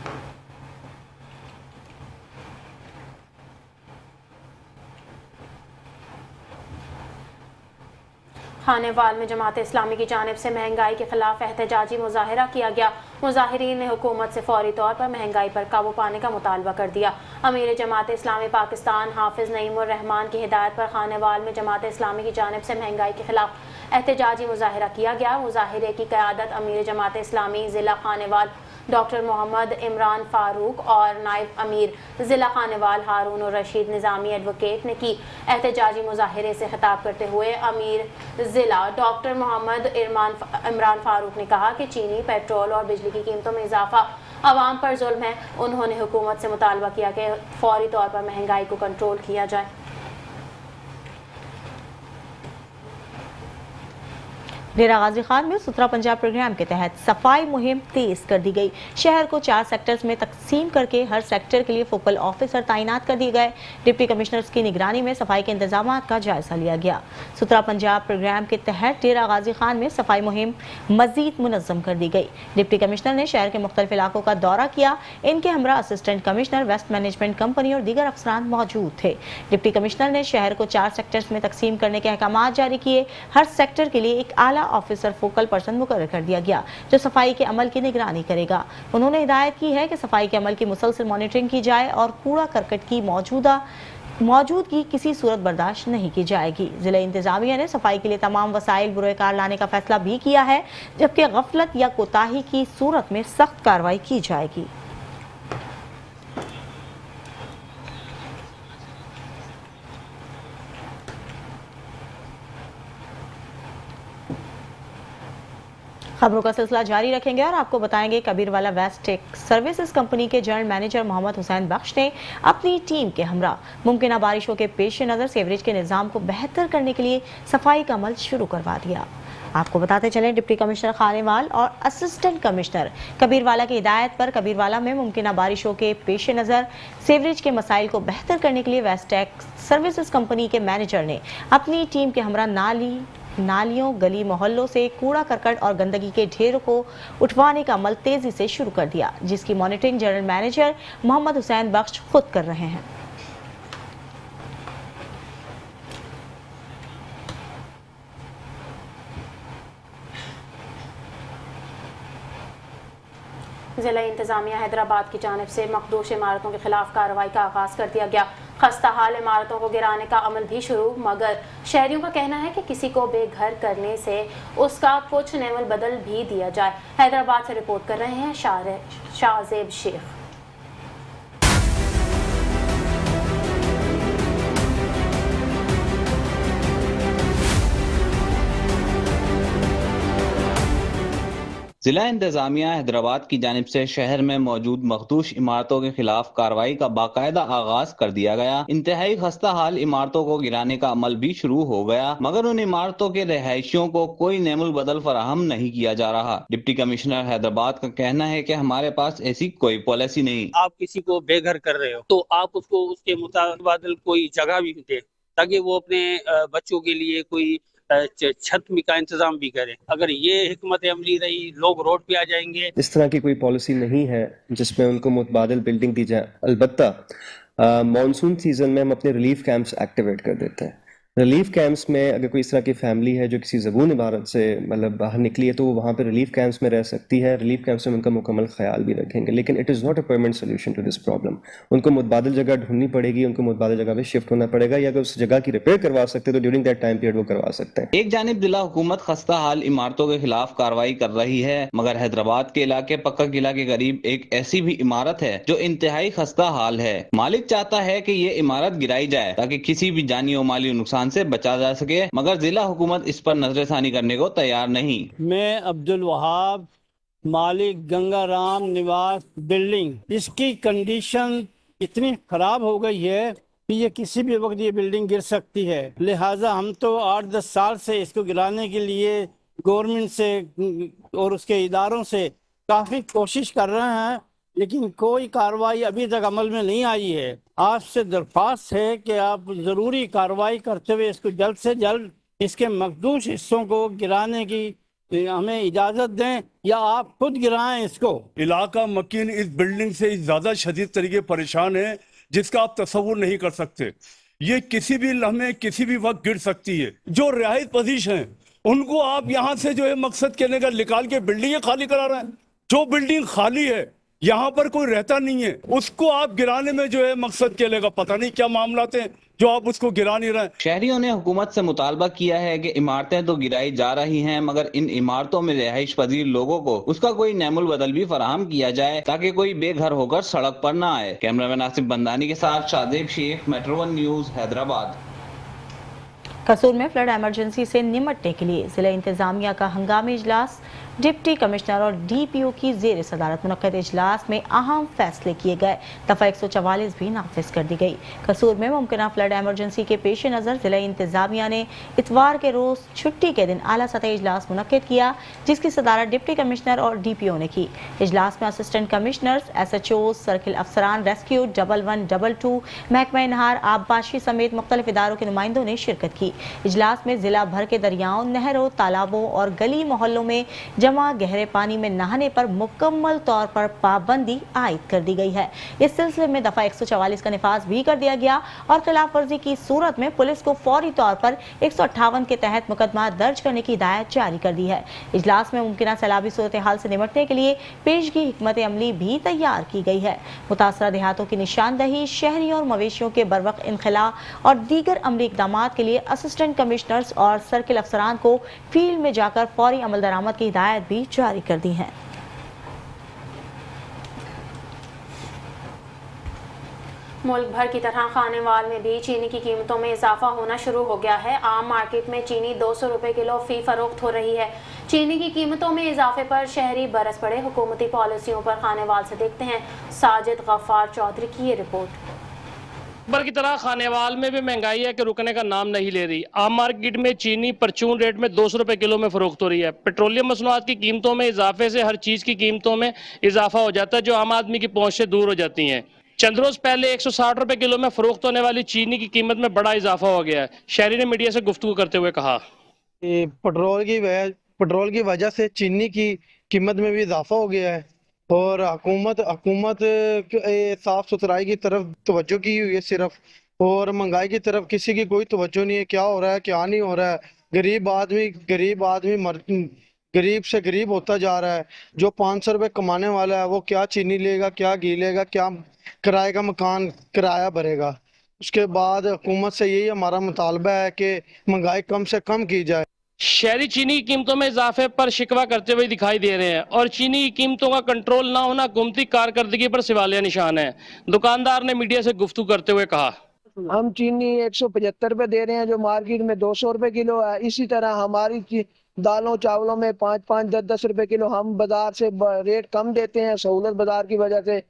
खानेवाल में जमात इस्लामी की जानिब से महंगाई के खिलाफ एहतजाजी मुजाहिरा किया गया। मुजाहिरीन ने हुकूमत से फौरी तौर पर महंगाई पर काबू पाने का मुतालबा कर दिया। अमीर जमात इस्लामी पाकिस्तान हाफिज नईमुर रहमान की हिदायत पर खानेवाल में जमात इस्लामी की जानिब से महंगाई के खिलाफ एहतजाजी मुजाहिरा किया गया। मुजाहिरे की क़यादत अमीर जमात इस्लामी ज़िला खानेवाल डॉक्टर मोहम्मद इमरान फारूक और नायब अमीर ज़िला खानेवाल हारून और रशीद निज़ामी एडवोकेट ने की। एहतजाजी मुजाहिरे से खिताब करते हुए अमीर ज़िला डॉक्टर मोहम्मद इमरान फारूक ने कहा कि चीनी, पेट्रोल और बिजली की कीमतों में इजाफा आवाम पर जुल्म है। उन्होंने हुकूमत से मुतालबा किया कि फौरी तौर पर महंगाई को कंट्रोल किया जाए। डेरा गाजी खान में सुथरा पंजाब प्रोग्राम के तहत सफाई मुहिम तेज कर दी गई। शहर को 4 सेक्टर्स में तकसीम करके हर सेक्टर के लिए फोकल ऑफिसर तैनात कर दिए गए। डिप्टी कमिश्नर्स की निगरानी में सफाई के इंतजाम का जायजा लिया गया। सुथरा पंजाब प्रोग्राम के तहत डेरा गाजी खान में सफाई मुहिम मजीद मुनज़्ज़म कर दी गई। डिप्टी कमिश्नर ने शहर के मुख्तलिफ इलाकों का दौरा किया। इनके हमरा assistant commissioner, waste management company और दीगर अफसरान मौजूद थे। डिप्टी कमिश्नर ने शहर को 4 सेक्टर्स में तकसीम करने के अहकाम जारी किए। हर सेक्टर के लिए एक आला ऑफिसर फोकल पर्सन मुकर्रर कर दिया गया जो सफाई के अमल की निगरानी करेगा। उन्होंने हिदायत की है कि सफाई के अमल की मुसलसल मॉनिटरिंग की जाए और कूड़ा करकट की मौजूदगी किसी सूरत बर्दाश्त नहीं की जाएगी। जिला इंतजामिया ने सफाई के लिए तमाम वसाइल बुरोकार लाने का फैसला भी किया है, जबकि गफलत या कोताही की सूरत में सख्त कार्रवाई की जाएगी। खबरों का सिलसिला जारी रखेंगे और आपको बताएंगे Kabirwala waste tech services company के जनरल मैनेजर मोहम्मद हुसैन बख्श ने अपनी टीम के हमरा मुमकिन बारिशों के पेश नज़र सीवरेज के निज़ाम को बेहतर करने के लिए सफाई का अमल शुरू करवा दिया। आपको बताते चलें, डिप्टी कमिश्नर खानेवाल और असिस्टेंट कमिश्नर कबीरवाला की हिदायत पर कबीरवाला में मुमकिन बारिशों के पेश नज़र सीवरेज के मसाइल को बेहतर करने के लिए वेस्ट टेक सर्विसेज कंपनी के मैनेजर ने अपनी टीम के हमरा नालियों, गली मोहल्लों से कूड़ा करकट और गंदगी के ढेरों को उठवाने का अमल तेजी से शुरू कर दिया, जिसकी monitoring general manager Mohammad Hussain Bakhsh खुद कर रहे हैं। ज़िला इंतज़ामिया हैदराबाद की जानिब से मखदूश इमारतों के खिलाफ कार्रवाई का आगाज़ कर दिया गया। खस्ता हाल इमारतों को गिराने का अमल भी शुरू, मगर शहरियों का कहना है कि किसी को बेघर करने से उसका कुछ नेमल बदल भी दिया जाए। हैदराबाद से रिपोर्ट कर रहे हैं शाहजेब शेख। जिला इंतजामिया हैदराबाद की जानिब से शहर में मौजूद मखदूश इमारतों के खिलाफ कार्रवाई का बाकायदा आगाज कर दिया गया। इंतहाई खस्ता हाल इमारतों को गिराने का अमल भी शुरू हो गया, मगर उन इमारतों के रहायशियों को कोई नेमुल बदल फराहम नहीं किया जा रहा। डिप्टी कमिश्नर हैदराबाद का कहना है कि हमारे पास ऐसी कोई पॉलिसी नहीं। आप किसी को बेघर कर रहे हो तो आप उसको उसके मुताबिक कोई जगह भी दे ताकि वो अपने बच्चों के लिए कोई छत का इंतजाम भी करें। अगर ये हिकमत अमली रही, लोग रोड पे आ जाएंगे। इस तरह की कोई पॉलिसी नहीं है जिसमें उनको मुतबादिल बिल्डिंग दी जाए। अलबत्ता मॉनसून सीजन में हम अपने रिलीफ कैंप्स एक्टिवेट कर देते हैं। ریلیف کیمپس میں اگر کوئی اس طرح کی فیملی ہے جو کسی زبون عمارت سے مطلب باہر نکلی ہے تو وہ وہاں پہ ریلیف کیمپس میں رہ سکتی ہے. ریلیف کیمپس میں ان کا مکمل خیال بھی رکھیں گے, لیکن it is not a permanent solution to this problem. ان کو متبادل جگہ ڈھونڈنی پڑے گی, ان کو متبادل جگہ پہ شفٹ ہونا پڑے گا, یا اگر اس جگہ کی ریپیئر کروا سکتے تو ڈیورنگ دیٹ ٹائم پیریڈ وہ کروا سکتے ہیں. ایک جانب ضلع حکومت خستہ حال عمارتوں کے خلاف کارروائی کر رہی ہے, مگر حیدرآباد کے علاقے پکا قلعہ کے قریب ایک ایسی بھی عمارت ہے جو انتہائی خستہ حال ہے. مالک چاہتا ہے کہ یہ عمارت گرائی جائے تاکہ کسی بھی جانی و مالی نقصان سے بچا جا سکے, مگر ضلع حکومت اس پر نظر ثانی کرنے کو تیار نہیں. میں عبدالوہاب, مالک گنگا رام نواس بلڈنگ, اس کی کنڈیشن اتنی خراب ہو گئی ہے کہ یہ کسی بھی وقت یہ بلڈنگ گر سکتی ہے. لہٰذا ہم تو 8-10 سال سے اس کو گرانے کے لیے گورنمنٹ سے اور اس کے اداروں سے کافی کوشش کر رہے ہیں, لیکن کوئی کارروائی ابھی تک عمل میں نہیں آئی ہے. آپ سے درخواست ہے کہ آپ ضروری کارروائی کرتے ہوئے اس کو جلد سے جلد اس کے مخدوش حصوں کو گرانے کی ہمیں اجازت دیں, یا آپ خود گرائیں اس کو. علاقہ مکین اس بلڈنگ سے زیادہ شدید طریقے پریشان ہے جس کا آپ تصور نہیں کر سکتے. یہ کسی بھی لمحے کسی بھی وقت گر سکتی ہے. جو رہائش پذیر ہیں ان کو آپ یہاں سے جو ہے مقصد کہنے کا نکال کے بلڈنگیں خالی کرا رہے ہیں. جو بلڈنگ خالی ہے یہاں پر کوئی رہتا نہیں ہے, اس کو آپ گرانے میں جو ہے مقصد کہنے کا پتہ نہیں کیا معاملات ہیں جو آپ اس کو گرا نہیں رہے. شہریوں نے حکومت سے مطالبہ کیا ہے کہ عمارتیں تو گرائی جا رہی ہیں, مگر ان عمارتوں میں رہائش پذیر لوگوں کو اس کا کوئی نعم البدل بھی فراہم کیا جائے تاکہ کوئی بے گھر ہو کر سڑک پر نہ آئے. کیمرہ مین آصف بندانی کے ساتھ شادیب شیخ, میٹرو ون نیوز, حیدرآباد. قصور میں فلڈ ایمرجنسی سے نمٹنے کے لیے ضلع انتظامیہ کا ہنگامی اجلاس, ڈپٹی کمشنر اور ڈی پی او کی زیر صدارت منعقد اجلاس میں اہم فیصلے کیے گئے. دفعہ 144 بھی نافذ کر دی گئی. قصور میں ممکنہ فلڈ ایمرجنسی کے پیش نظر ضلع انتظامیہ نے اتوار کے روز چھٹی کے دن اعلیٰ سطحی اجلاس منعقد کیا, جس کی صدارت ڈپٹی کمشنر اور ڈی پی او نے کی. اجلاس میں assistant commissioners, S H Os, circle افسران, ریسکیو 1122, محکمہ نہار, آبپاشی سمیت مختلف اداروں کے نمائندوں نے شرکت کی. اجلاس میں ضلع بھر کے دریاؤں, نہروں, تالابوں اور گلی محلوں میں جمع گہرے پانی میں نہانے پر مکمل طور پر پابندی عائد کر دی گئی ہے. اس سلسلے میں دفعہ 144 کا نفاذ بھی کر دیا گیا اور خلاف ورزی کی صورت میں پولیس کو فوری طور پر 158 کے تحت مقدمہ درج کرنے کی ہدایت جاری کر دی ہے. اجلاس میں ممکنہ سیلابی صورتحال سے نمٹنے کے لیے پیشگی حکمت عملی بھی تیار کی گئی ہے. متاثرہ دیہاتوں کی نشاندہی, شہریوں اور مویشیوں کے بروقت انخلاء اور دیگر عملی اقدامات کے لیے اسسٹنٹ کمشنرز اور سرکل افسران کو فیلڈ میں جا کر فوری عمل درآمد کی ہدایت بھی جاری کر دی ہیں. ملک بھر کی طرح خانے وال میں بھی چینی کی قیمتوں میں اضافہ ہونا شروع ہو گیا ہے. عام مارکیٹ میں چینی 200 روپے کلو فی فروخت ہو رہی ہے. چینی کی قیمتوں میں اضافے پر شہری برس پڑے. حکومتی پالیسیوں پر خانے وال سے دیکھتے ہیں ساجد غفار چودھری کی یہ رپورٹ. بر کی طرح خانے وال میں بھی مہنگائی ہے کہ رکنے کا نام نہیں لے رہی. عام مارکیٹ میں چینی پرچون ریٹ میں 200 روپے کلو میں فروخت ہو رہی ہے. پیٹرولیم مصنوعات کی قیمتوں میں اضافے سے ہر چیز کی قیمتوں میں اضافہ ہو جاتا ہے جو عام آدمی کی پہنچ سے دور ہو جاتی ہیں. چند روز پہلے 160 روپے کلو میں فروخت ہونے والی چینی کی قیمت میں بڑا اضافہ ہو گیا ہے. شہری نے میڈیا سے گفتگو کرتے ہوئے کہا پٹرول کی وجہ سے چینی کی قیمت میں بھی اضافہ ہو گیا ہے اور حکومت صاف ستھرائی کی طرف توجہ کی ہوئی ہے صرف, اور مہنگائی کی طرف کسی کی کوئی توجہ نہیں ہے. کیا ہو رہا ہے کیا نہیں ہو رہا ہے. غریب آدمی غریب سے غریب ہوتا جا رہا ہے. جو 500 روپے کمانے والا ہے وہ کیا چینی لے گا, کیا گھی لے گا, کیا کرائے کا مکان کرایہ بھرے گا. اس کے بعد حکومت سے یہی ہمارا مطالبہ ہے کہ مہنگائی کم سے کم کی جائے. شہری چینی کی قیمتوں میں اضافے پر شکوہ کرتے ہوئے دکھائی دے رہے ہیں اور چینی کی قیمتوں کا کنٹرول نہ ہونا حکومتی کارکردگی پر سوالیہ نشان ہے. دکاندار نے میڈیا سے گفتگو کرتے ہوئے کہا ہم چینی 175 روپے دے رہے ہیں جو مارکیٹ میں 200 روپے کلو ہے. اسی طرح ہماری دالوں چاولوں میں 5-5, 10-10 روپے کلو ہم بازار سے ریٹ کم دیتے ہیں سہولت بازار کی وجہ سے.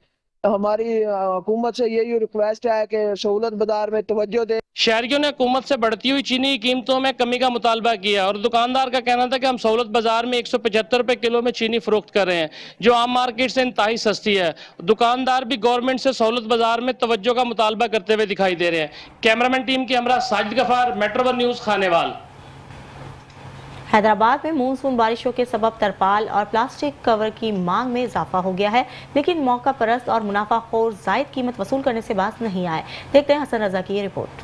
ہماری حکومت سے یہی ریکویسٹ ہے کہ سہولت بازار میں توجہ دے. شہریوں نے حکومت سے بڑھتی ہوئی چینی کی قیمتوں میں کمی کا مطالبہ کیا اور دکاندار کا کہنا تھا کہ ہم سہولت بازار میں 175 روپے کلو میں چینی فروخت کر رہے ہیں جو عام مارکیٹ سے انتہائی سستی ہے. دکاندار بھی گورنمنٹ سے سہولت بازار میں توجہ کا مطالبہ کرتے ہوئے دکھائی دے رہے ہیں. کیمرامین ٹیم کے ہمراہ ساجد غفار, میٹرو ون نیوز, خانے وال. حیدرآباد میں مونسون بارشوں کے سبب ترپال اور پلاسٹک کور کی مانگ میں اضافہ ہو گیا ہے, لیکن موقع پرست اور منافع خور زائد قیمت وصول کرنے سے باز نہیں آئے. دیکھتے ہیں حسن رضا کی یہ رپورٹ.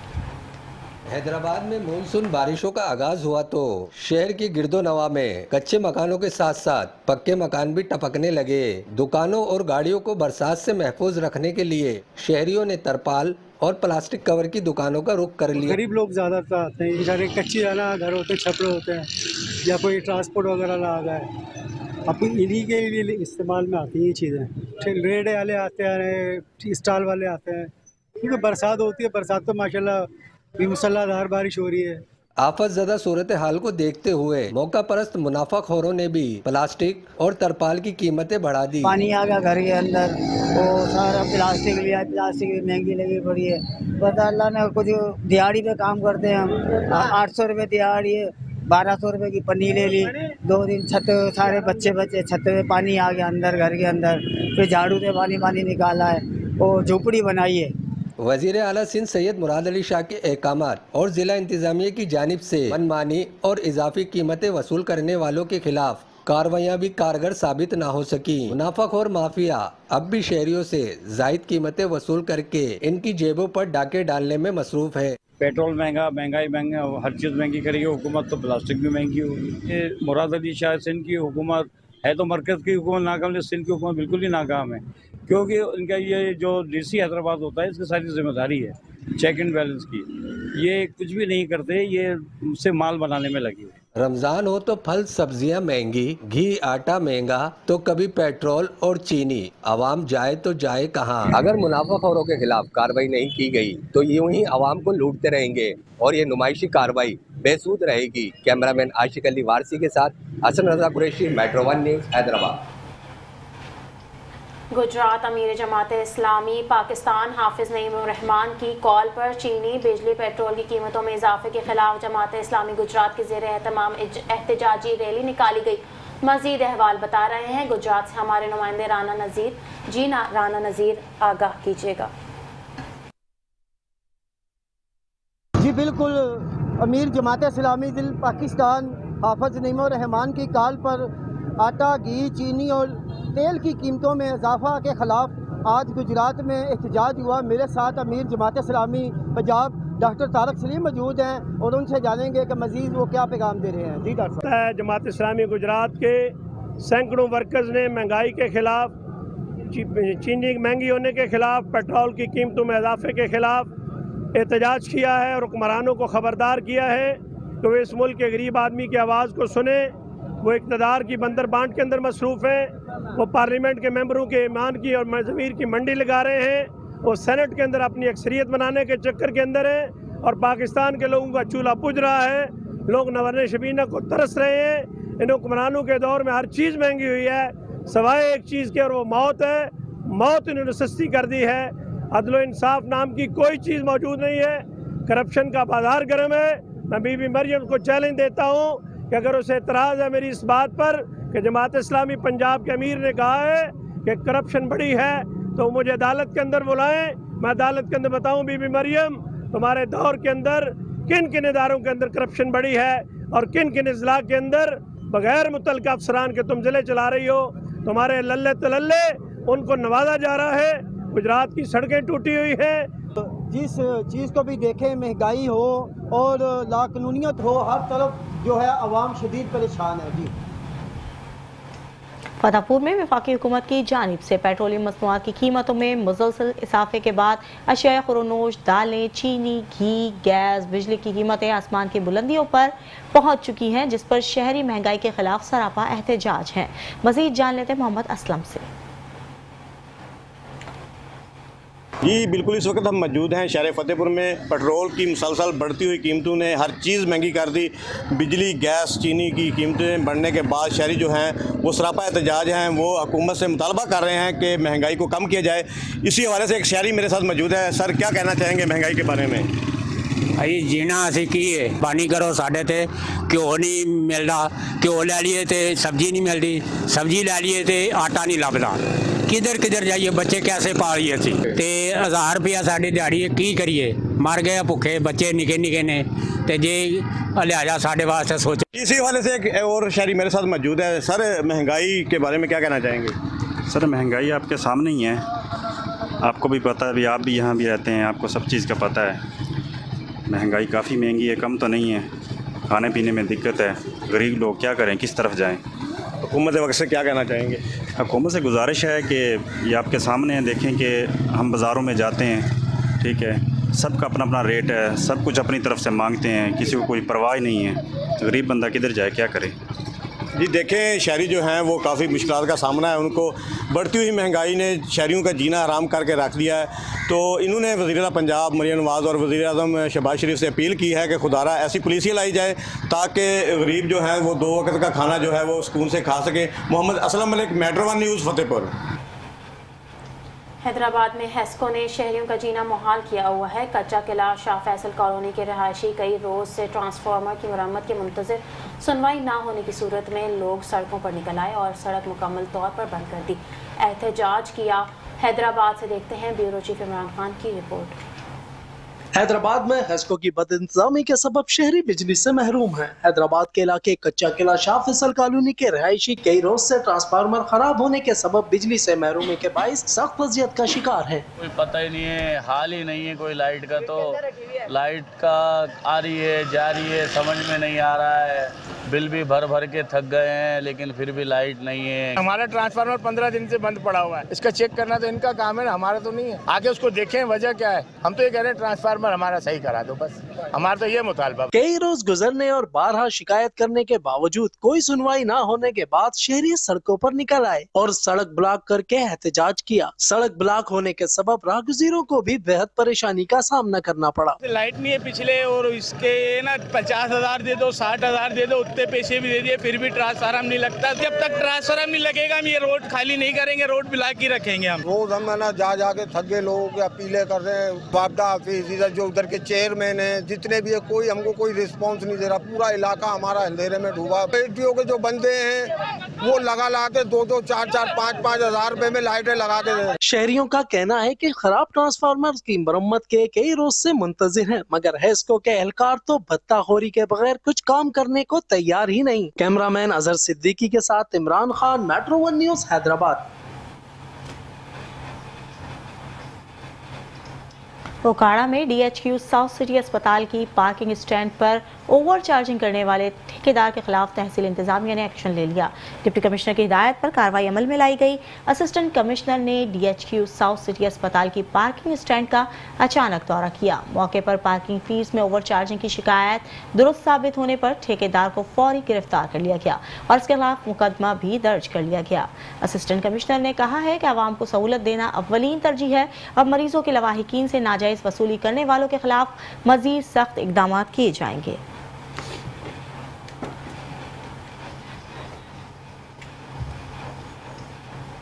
حیدرآباد میں مونسون بارشوں کا آغاز ہوا تو شہر کی گرد و نواح میں کچے مکانوں کے ساتھ ساتھ پکے مکان بھی ٹپکنے لگے۔ دکانوں اور گاڑیوں کو برسات سے محفوظ رکھنے کے لیے شہریوں نے ترپال اور پلاسٹک کور کی دکانوں کا رخ کر لیا۔ غریب لوگ زیادہ تر آتے ہیں، بیچارے کچی گھر ہوتے ہیں، چھپرے ہوتے ہیں یا کوئی ٹرانسپورٹ وغیرہ نہ آ گئے، اب انہی کے لیے استعمال میں آتی ہیں یہ چیزیں۔ ریڑے والے آتے ہیں، اسٹال والے آتے ہیں، کیونکہ برسات ہوتی ہے، برسات تو ماشاءاللہ بھی مسلح دھار بارش ہو رہی ہے۔ آفت زدہ صورتحال کو دیکھتے ہوئے موقع پرست منافع خوروں نے بھی پلاسٹک اور ترپال کی قیمتیں بڑھا دی۔ پانی آ گیا گھر کے اندر، وہ سارا پلاسٹک لیا، پلاسٹک بھی مہنگی لگی پڑی ہے۔ پتہ اللہ نے کچھ دیہڑی پہ کام کرتے ہیں ہم، 800 روپے دیہڑی ہے، 1200 روپے کی پنی لے لی، 2 دن چھت سارے بچے چھت میں پانی آ گیا اندر گھر کے اندر، پھر جھاڑو سے پانی نکالا ہے، وہ جھوپڑی بنائی ہے۔ وزیر اعلیٰ سندھ سید مراد علی شاہ کے احکامات اور ضلع انتظامیہ کی جانب سے من مانی اور اضافی قیمتیں وصول کرنے والوں کے خلاف کارروائیاں بھی کارگر ثابت نہ ہو سکیں۔ منافع خور مافیا اب بھی شہریوں سے زائد قیمتیں وصول کر کے ان کی جیبوں پر ڈاکے ڈالنے میں مصروف ہے۔ پیٹرول مہنگائی مہنگا، ہر چیز مہنگی کرے گی حکومت تو پلاسٹک بھی مہنگی ہوگی۔ یہ مراد علی شاہ سندھ کی حکومت ہے تو مرکز کی حکومت ناکام، لیکن سندھ کی حکومت بالکل ہی ناکام ہے، کیونکہ ان کا یہ جو ڈی سی حیدرآباد ہوتا ہے اس کی ساری ذمہ داری ہے چیک اینڈ بیلنس کی، یہ کچھ بھی نہیں کرتے، یہ اس سے مال بنانے میں لگی ہوئی۔ رمضان ہو تو پھل سبزیاں مہنگی، گھی آٹا مہنگا تو کبھی پیٹرول اور چینی، عوام جائے تو جائے کہاں؟ اگر منافع خوروں کے خلاف کارروائی نہیں کی گئی تو یوں ہی عوام کو لوٹتے رہیں گے اور یہ نمائشی کارروائی بے سود رہے گی۔ کیمرامین عاشق علی وارسی کے ساتھ حسن رضا قریشی، میٹرو 1 نیوز، حیدرآباد۔ گجرات امیر جماعت اسلامی پاکستان حافظ نعیم الرحمان کی کال پر چینی، بجلی، پیٹرول کی قیمتوں میں اضافے کے خلاف جماعت اسلامی گجرات کے زیر اہتمام احتجاجی ریلی نکالی گئی۔ مزید احوال بتا رہے ہیں گجرات سے ہمارے نمائندے رانا نذیر۔ جی رانا نذیر، آگاہ کیجیے گا۔ جی بالکل، امیر جماعت اسلامی پاکستان حافظ نعیم الرحمان کی کال پر آٹا، گھی، چینی اور تیل کی قیمتوں میں اضافہ کے خلاف آج گجرات میں احتجاج ہوا۔ میرے ساتھ امیر جماعت اسلامی پنجاب ڈاکٹر طارق سلیم موجود ہیں اور ان سے جانیں گے کہ مزید وہ کیا پیغام دے رہے ہیں۔ جی ڈاکٹر صاحب۔ جماعت اسلامی گجرات کے سینکڑوں ورکرز نے مہنگائی کے خلاف، چینی مہنگی ہونے کے خلاف، پیٹرول کی قیمتوں میں اضافے کے خلاف احتجاج کیا ہے اور حکمرانوں کو خبردار کیا ہے کہ وہ اس ملک کے غریب آدمی کی آواز کو سنیں۔ وہ اقتدار کی بندر بانٹ کے اندر مصروف ہیں، وہ پارلیمنٹ کے ممبروں کے ایمان کی اور ضمیر کی منڈی لگا رہے ہیں، وہ سینٹ کے اندر اپنی اکثریت بنانے کے چکر کے اندر ہیں اور پاکستان کے لوگوں کا چولہا بجھ رہا ہے۔ لوگ نورن شبینہ کو ترس رہے ہیں۔ ان حکمرانوں کے دور میں ہر چیز مہنگی ہوئی ہے سوائے ایک چیز کے، اور وہ موت ہے۔ موت انہوں نے سستی کر دی ہے۔ عدل و انصاف نام کی کوئی چیز موجود نہیں ہے۔ کرپشن کا بازار گرم ہے۔ میں بی بی مریم کو چیلنج دیتا ہوں کہ اگر اسے اعتراض ہے میری اس بات پر کہ جماعت اسلامی پنجاب کے امیر نے کہا ہے کہ کرپشن بڑی ہے تو مجھے عدالت کے اندر بلائیں، میں عدالت کے اندر بتاؤں بی بی مریم تمہارے دور کے اندر کن کن اداروں کے اندر کرپشن بڑی ہے اور کن کن اضلاع کے اندر بغیر متعلقہ افسران کے تم ضلع چلا رہی ہو۔ تمہارے للے تللے ان کو نوازا جا رہا ہے۔ گجرات کی سڑکیں ٹوٹی ہوئی ہیں۔ جس چیز کو بھی دیکھیں، مہنگائی ہو اور لاقانونیت ہو، ہر طرف جو ہے عوام شدید پریشان ہے۔ جی فتح پور میں وفاقی حکومت کی جانب سے پیٹرولیم مصنوعات کی قیمتوں میں مسلسل اضافے کے بعد اشیاء خورنوش، دالیں، چینی، گھی، گیس، بجلی کی قیمتیں آسمان کی بلندیوں پر پہنچ چکی ہیں، جس پر شہری مہنگائی کے خلاف سراپا احتجاج ہیں۔ مزید جان لیتے محمد اسلم سے۔ جی بالکل، اس وقت ہم موجود ہیں شہر فتح پور میں۔ پیٹرول کی مسلسل بڑھتی ہوئی قیمتوں نے ہر چیز مہنگی کر دی۔ بجلی، گیس، چینی کی قیمتیں بڑھنے کے بعد شہری جو ہیں وہ سراپا احتجاج ہیں، وہ حکومت سے مطالبہ کر رہے ہیں کہ مہنگائی کو کم کیا جائے۔ اسی حوالے سے ایک شہری میرے ساتھ موجود ہے۔ سر کیا کہنا چاہیں گے مہنگائی کے بارے میں؟ بھائی جینا اسی کی ہے، پانی کرو ساڈے تے گھیو نہیں ملتا، گھیو لے لیے تے سبزی نہیں ملتی، سبزی لے لیے تے آٹا نہیں لبدا، کدھر جائیے، بچے کیسے پالیے سی تے 1000 روپیہ ساڈی دیہڑی ہے، کی کریے، مر گئے بھوکے بچے نکے نے تے جی لہٰذا ساڈے واسطے سوچے۔ اسی حوالے سے ایک اور شہری میرے ساتھ موجود ہے۔ سر مہنگائی کے بارے میں کیا کہنا چاہیں گے؟ سر مہنگائی آپ کے سامنے ہی ہے، آپ کو بھی پتہ ہے، ابھی آپ بھی یہاں بھی رہتے ہیں، آپ کو سب چیز کا پتہ ہے۔ महंगाई काफ़ी महंगी है, कम तो नहीं है, खाने पीने में दिक्कत है, गरीब लोग क्या करें, किस तरफ जाएं। हुकूमत वक्त से क्या कहना चाहेंगे? हुकूमत से गुजारिश है कि ये आपके सामने है, देखें कि हम बाज़ारों में जाते हैं, ठीक है, सबका अपना अपना रेट है, सब कुछ अपनी तरफ से मांगते हैं, किसी को कोई परवाह नहीं है, गरीब बंदा किधर जाए, क्या करे। जी देखें, शहरी जो हैं वो काफ़ी मुश्किलात का सामना है, उनको बढ़ती हुई महंगाई ने शहरियों का जीना हराम करके रख दिया है। तो इन्होंने वज़ीर पंजाब मरियम नवाज़ और वज़ीर आज़म शहबाज शरीफ से अपील की है कि खुदारा ऐसी पॉलिसी लाई जाए ताकि गरीब जो है वो 2 वक्त का खाना जो है वो सुकून से खा सके। Mohammad Aslam Malik, metro 1 news, Fatehpur. हैदराबाद में हेस्को ने शहरियों का जीना मुहाल किया हुआ है। कच्चा किला शाह फैसल कॉलोनी के रहायशी कई रोज़ से ट्रांसफार्मर की मरम्मत के मुंतज़िर, सुनवाई ना होने की सूरत में लोग सड़कों पर निकल आए और सड़क मुकम्मल तौर पर बंद कर दी, एहतजाज किया। हैदराबाद से देखते हैं ब्यूरो चीफ इमरान खान की रिपोर्ट। हैदराबाद में हेस्को की बदइंतजामी के सबब शहरी बिजली से महरूम हैं। हैदराबाद के इलाके कच्चा किला शाह फैसल कॉलोनी के रहायशी कई रोज से ट्रांसफार्मर खराब होने के सबब बिजली से महरूमी के बाइस सख्त अजियत का शिकार है। कोई पता ही नहीं है, हाल ही नहीं है कोई लाइट का, तो लाइट का आ रही है जा रही है, समझ में नहीं आ रहा है। बिल भी भर भर के थक गए हैं, लेकिन फिर भी लाइट नहीं है। हमारा ट्रांसफार्मर 15 दिन से बंद पड़ा हुआ है, इसका चेक करना तो इनका काम है, हमारा तो नहीं है। आगे उसको देखें वजह क्या है। हम तो ये कह रहे हैं ट्रांसफार्मर हमारा सही करा दो, बस हमारा तो ये मुतालबा। कई रोज गुजरने और बारहा शिकायत करने के बावजूद कोई सुनवाई ना होने के बाद शहरी सड़कों पर निकल आए और सड़क ब्लॉक करके एहतजाज किया। सड़क ब्लॉक होने के सबब राहगीरों को भी बेहद परेशानी का सामना करना पड़ा। लाइट नहीं है पिछले, और इसके ना 50,000 दे दो, 60,000 दे दो, उतने पैसे भी दे दिए, फिर भी ट्रांसफार्मर नहीं लगता। जब तक ट्रांसफार्मर नहीं लगेगा हम ये रोड खाली नहीं करेंगे, रोड ब्लॉक ही रखेंगे। हम रोज हम है ना जा के थक गए, लोगों की अपीलें कर रहे हैं। वापदा ऑफिस, इधर जो उधर के चेयरमैन है, जितने भी है, कोई हमको कोई रिस्पांस नहीं दे रहा। पूरा इलाका हमारा अंधेरे में डूबा। एटीओ के जो बंदे हैं वो लगा के 2-2, 4-4, 5-5 हजार रुपए में लाइटें लगा के दे। शहरियों का कहना है कि खराब ट्रांसफार्मर की मरम्मत के कई रोज से मुंतजिर हैं, मगर हेस्को के एहलकार तो भत्ताखोरी के बगैर कुछ काम करने को तैयार ही नहीं। कैमरामैन अजहर सिद्दीकी के साथ इमरान खान, मेट्रो 1 न्यूज़, हैदराबाद। ओकाड़ा में DHQ साउथ सिटी अस्पताल की पार्किंग स्टैंड पर ओवर चार्जिंग करने वाले ठेकेदार के खिलाफ तहसील इंतजामिया ने एक्शन ले लिया। डिप्टी कमिश्नर की हिदायत पर कार्रवाई अमल में लाई गई। असिस्टेंट कमिश्नर ने DHQ साउथ सिटी अस्पताल की पार्किंग स्टैंड का अचानक दौरा किया। मौके पर पार्किंग फीस में ओवर चार्जिंग की शिकायत दुरुस्त साबित होने पर ठेकेदार को फौरी गिरफ्तार कर लिया गया और इसके खिलाफ मुकदमा भी दर्ज कर लिया गया। असिस्टेंट कमिश्नर ने कहा है कि आवाम को सहूलत देना अव्वलीन तरजीह है। अब मरीजों के लवाहिकीन से नाजायज वसूली करने वालों के खिलाफ मजीद सख्त इकदाम किए जाएंगे।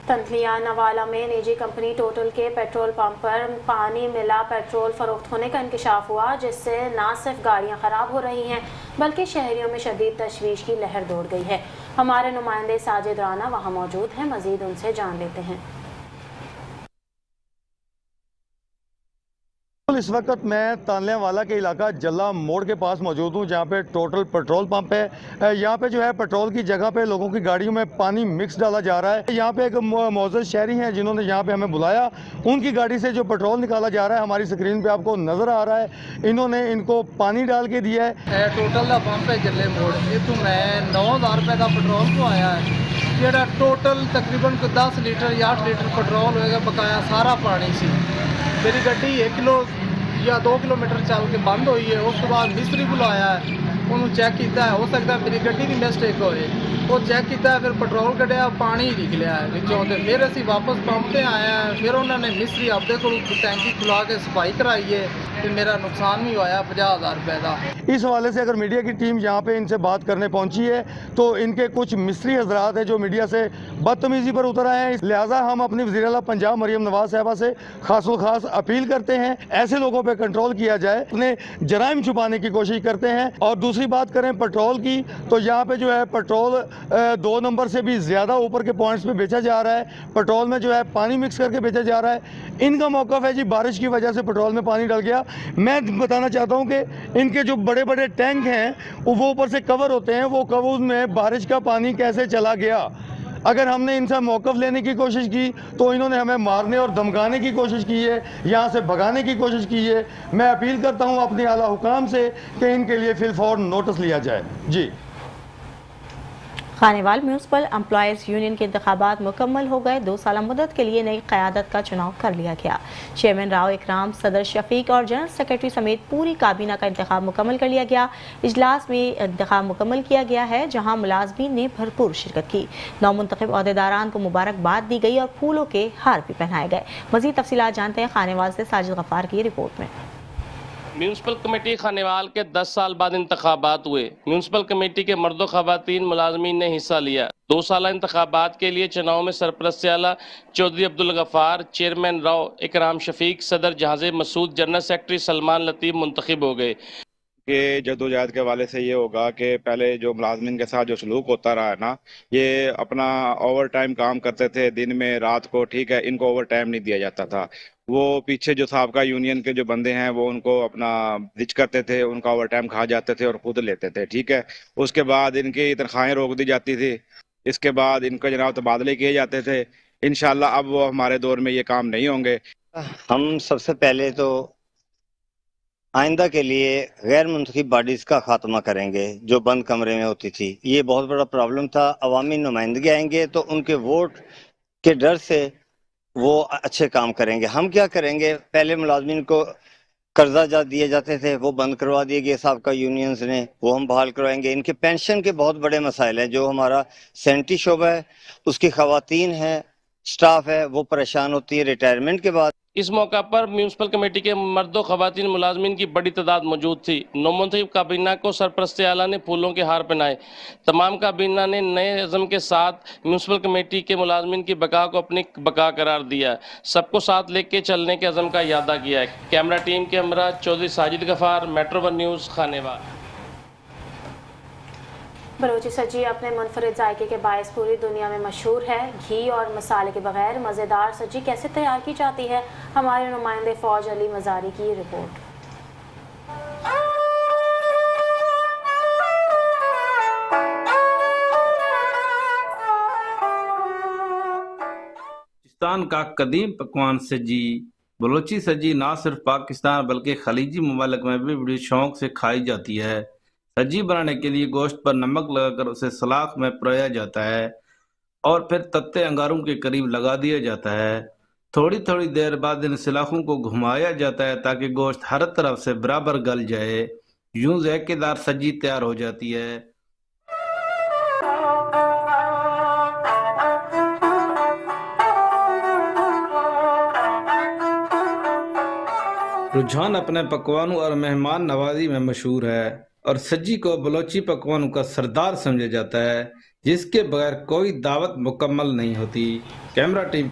तंतलिया नवाला में निजी कंपनी टोटल के पेट्रोल पंप पर पानी मिला पेट्रोल फरोख्त होने का इंकशाफ हुआ, जिससे न सिर्फ गाड़ियां खराब हो रही हैं बल्कि शहरियों में शदीद तशवीश की लहर दौड़ गई है। हमारे नुमाइंदे साजिद राना वहां मौजूद हैं, मजीद उनसे जान लेते हैं। इस वक्त मैं तानलेवाला के इलाका जल्ला मोड़ के पास मौजूद हूँ, जहाँ पे टोटल पेट्रोल पंप है। यहाँ पे जो है पेट्रोल की जगह पे लोगों की गाड़ियों में पानी मिक्स डाला जा रहा है। यहाँ पे एक मौजूद शहरी हैं जिन्होंने यहाँ पे हमें बुलाया, उनकी गाड़ी से जो पेट्रोल निकाला जा रहा है हमारी स्क्रीन पे आपको नज़र आ रहा है। इन्होंने इनको पानी डाल के दिया है। टोटल का पंप है जल्ले मोड़, इतों मैं 9,000 रुपये का पेट्रोल को आया है। जोड़ा टोटल तकरीबन 10 लीटर या 8 लीटर पेट्रोल होएगा, बकाया सारा पानी से। मेरी गड्डी 1 किलो या 2 किलोमीटर चल के बंद हुई है। उस बाद मिस्त्री बुलाया है, उन्होंने चेक किया है, हो सकता है मेरी गड्डी की मिस्टेक होए। वो चेक किया, फिर पेट्रोल कढ़िया, पानी निकलिया है विचों। फिर असी वापस पंप पे आए हैं, फिर उन्होंने मिस्त्री आपके को टैंकी खुला के सफाई कराई है, फिर मेरा नुकसान भी होया 50,000 रुपये का। इस हवाले से अगर मीडिया की टीम यहाँ पे इनसे बात करने पहुंची है तो इनके कुछ मिस्त्री हजरात हैं जो मीडिया से बदतमीजी पर उतर आए हैं। लिहाजा हम अपनी वज़ीर आला पंजाब मरियम नवाज साहबा से खासो खास अपील करते हैं ऐसे लोगों पे कंट्रोल किया जाए, अपने जराइम छुपाने की कोशिश करते हैं। और दूसरी बात करें पेट्रोल की, तो यहाँ पे जो है पेट्रोल 2 नंबर से भी ज़्यादा ऊपर के पॉइंट्स पे बेचा जा रहा है। पेट्रोल में जो है पानी मिक्स करके बेचा जा रहा है। इनका मौक़िफ़ है जी बारिश की वजह से पेट्रोल में पानी डल गया। मैं बताना चाहता हूँ कि इनके जो बड़े बड़े टैंक हैं वो ऊपर से कवर होते हैं, वो कवर में बारिश का पानी कैसे चला गया। अगर हमने इनसे मौक़िफ़ लेने की कोशिश की तो इन्होंने हमें मारने और धमकाने की कोशिश की है, यहाँ से भगाने की कोशिश की है। मैं अपील करता हूँ अपने आला हुकाम से कि इनके लिए फिलफौर नोटिस लिया जाए। जी। खानेवाल म्यूनसिपल एम्प्लॉयज़ यूनियन के इंतखाबात मुकम्मल हो गए। 2 साल मुद्दत के लिए नई क़यादत का चुनाव कर लिया गया। चेयरमैन राव इकराम, सदर शफीक और जनरल सेक्रेटरी समेत पूरी काबीना का इंतखाब मुकम्मल कर लिया गया। इजलास में इंतखाब मुकम्मल किया गया है, जहां मुलाजमीन ने भरपूर शिरकत की। नौमुंतखब अहदेदारान को मुबारकबाद दी गई और फूलों के हार भी पहनाए गए। मज़ीद तफसीलात जानते हैं खानेवाल से साजिद गफ्फार की रिपोर्ट में। म्यूनसिपल कमेटी खानेवाल के 10 साल बाद इंतखाबात हुए। म्यूनसिपल कमेटी के मर्दो ख़वातीन मुलाजमीन ने हिस्सा लिया। 2 साल इंतखाबात के लिए चुनाव में सरपरस्त आला चौधरी अब्दुल गफ़ार, चेयरमैन राव इकराम शफीक, सदर जहाज़ मसूद, जनरल सेक्रेटरी सलमान लतीफ़ मुंतखब हो गए। कि जद्दोजहद के हवाले से ये होगा कि पहले जो मुलाजमिन के साथ जो सलूक होता रहा है ना, ये अपना ओवर टाइम काम करते थे दिन में रात को, ठीक है, इनको ओवर टाइम नहीं दिया जाता था। वो पीछे जो साबका यूनियन के जो बंदे हैं वो उनको अपना रिच करते थे, उनका ओवर टाइम खा जाते थे और खुद लेते थे, ठीक है। उसके बाद इनकी तनख्वाहें रोक दी जाती थी। इसके बाद इनके जनाब तबादले किए जाते थे। इंशाल्लाह अब वो हमारे दौर में ये काम नहीं होंगे। हम सबसे पहले तो आइंदा के लिए गैर मुंतखब बॉडीज़ का खात्मा करेंगे जो बंद कमरे में होती थी। ये बहुत बड़ा प्रॉब्लम था। अवामी नुमाइंदगी आएंगे तो उनके वोट के डर से वो अच्छे काम करेंगे। हम क्या करेंगे, पहले मुलाजमिन को कर्जा जा दिए जाते थे वो बंद करवा दिए गए साहब का यूनियंस ने, वो हम बहाल करवाएंगे। इनके पेंशन के बहुत बड़े मसाइल हैं। जो हमारा सैनिटरी शोबा है उसकी खवातीन है, स्टाफ है, वो परेशान होती है रिटायरमेंट के बाद। इस मौका पर म्यूनसिपल कमेटी के मर्दो ख़वातीन मुलाजमीन की बड़ी तादाद मौजूद थी। नौमुंतखब काबीना को सरपरस्त आला ने फूलों के हार पहनाए। तमाम काबीना ने नए अज़म के साथ म्यूनसिपल कमेटी के मुलाजमीन की बका को अपनी बका करार दिया। सबको साथ लेके चलने के अज़म का यादा किया है। कैमरा टीम के हमरा चौधरी साजिद गफ़ार, मेट्रो 1 न्यूज़, खानेवाल। बलोची सब्जी अपने मुनफरिद जायके के बायस पूरी दुनिया में मशहूर है। घी और मसाले के बगैर मज़ेदार सब्जी कैसे तैयार की जाती है, हमारे नुमाइंदे फौज अली मज़ारी की रिपोर्ट। पाकिस्तान का कदीम पकवान सजी। बलोची सजी ना सिर्फ पाकिस्तान बल्कि खलीजी ममालिक में भी बड़ी शौक से खाई जाती है। सब्जी बनाने के लिए गोश्त पर नमक लगाकर उसे सलाख में परोया जाता है और फिर तत्ते अंगारों के करीब लगा दिया जाता है। थोड़ी थोड़ी देर बाद इन सलाखों को घुमाया जाता है ताकि गोश्त हर तरफ से बराबर गल जाए। यूं ज़ायकेदार सब्जी तैयार हो जाती है। रुझान अपने पकवानों और मेहमान नवाजी में मशहूर है और सज्जी को बलोची पकवानों का सरदार समझा जाता है जिसके बगैर कोई दावत मुकम्मल नहीं होती। Camera team